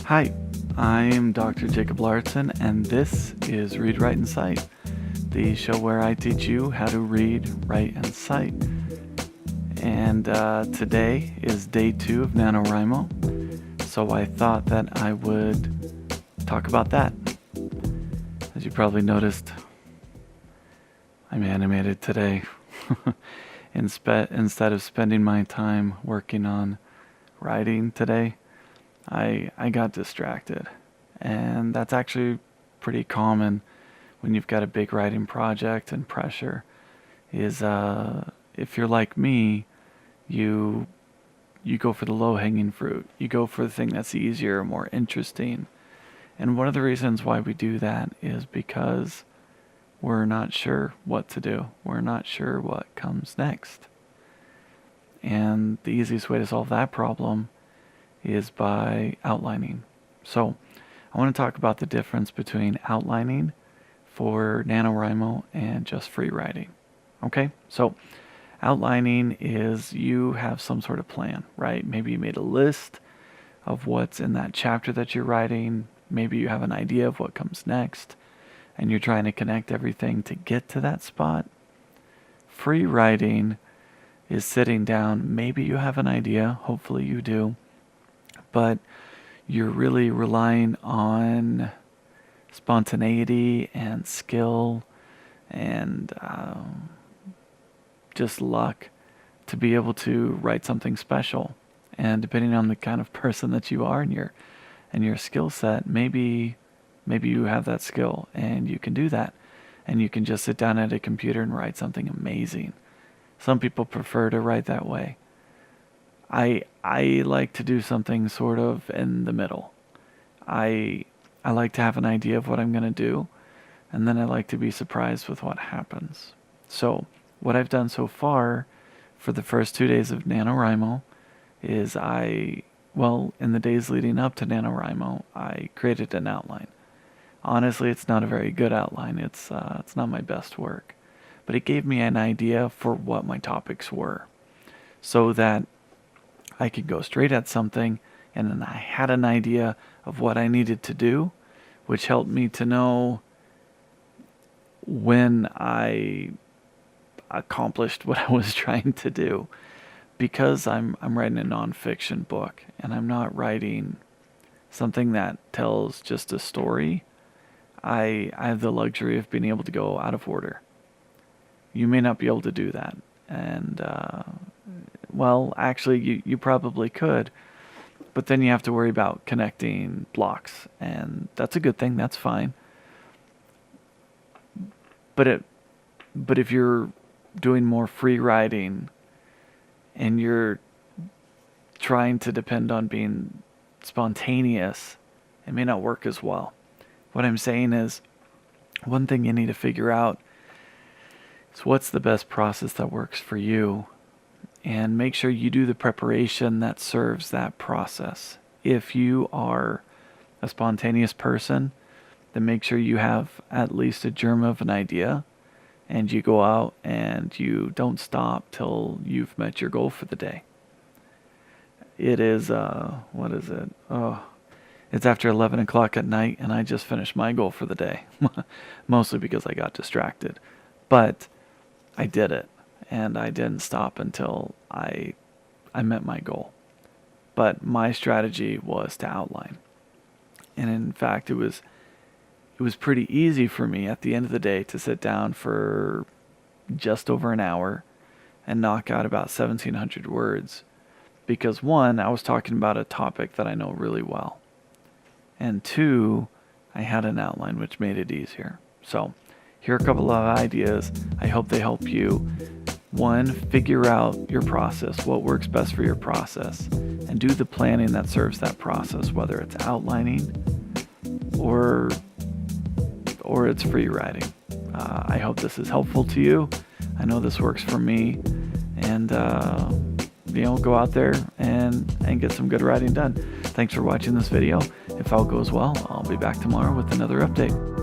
Hi, I'm Dr. Jacob Lauritzen, and this is Read, Write, and Cite, the show where I teach you how to read, write, and cite. And today is day 2 of NaNoWriMo, so I thought that I would talk about that. As you probably noticed, I'm animated today. Instead of spending my time working on writing today, I got distracted, and that's actually pretty common when you've got a big writing project and pressure. Is if you're like me, you go for the low-hanging fruit. You go for the thing that's easier, more interesting. And one of the reasons why we do that is because we're not sure what to do. We're not sure what comes next. And the easiest way to solve that problem is by outlining. So I want to talk about the difference between outlining for NaNoWriMo and just free writing. Okay, so outlining is you have some sort of plan, right? Maybe you made a list of what's in that chapter that you're writing. Maybe you have an idea of what comes next, and you're trying to connect everything to get to that spot. Free writing is sitting down. Maybe you have an idea, hopefully you do, but you're really relying on spontaneity and skill and just luck to be able to write something special. And depending on the kind of person that you are and your skill set, maybe you have that skill and you can do that, and you can just sit down at a computer and write something amazing. Some people prefer to write that way. I like to do something sort of in the middle. I like to have an idea of what I'm going to do, and then I like to be surprised with what happens. So what I've done so far for the first 2 days of NaNoWriMo is in the days leading up to NaNoWriMo, I created an outline. Honestly, it's not a very good outline. It's not my best work, but it gave me an idea for what my topics were, so that I could go straight at something, and then I had an idea of what I needed to do, which helped me to know when I accomplished what I was trying to do. Because I'm writing a nonfiction book, and I'm not writing something that tells just a story, I have the luxury of being able to go out of order. You may not be able to do that, and actually you probably could, but then you have to worry about connecting blocks, and that's a good thing, that's fine. But if you're doing more free writing and you're trying to depend on being spontaneous, it may not work as well. What I'm saying is, one thing you need to figure out is what's the best process that works for you, and make sure you do the preparation that serves that process. If you are a spontaneous person, then make sure you have at least a germ of an idea, and you go out and you don't stop till you've met your goal for the day. It is, what is it? It's after 11 o'clock at night, and I just finished my goal for the day. Mostly because I got distracted. But I did it, and I didn't stop until I met my goal. But my strategy was to outline. And in fact, it was pretty easy for me at the end of the day to sit down for just over an hour and knock out about 1,700 words. Because one, I was talking about a topic that I know really well. And two, I had an outline, which made it easier. So here are a couple of ideas. I hope they help you. One, figure out your process, what works best for your process, and do the planning that serves that process, whether it's outlining or it's free writing. I hope this is helpful to you. I know this works for me, and go out there and get some good writing done. Thanks for watching this video. If all goes well, I'll be back tomorrow with another update.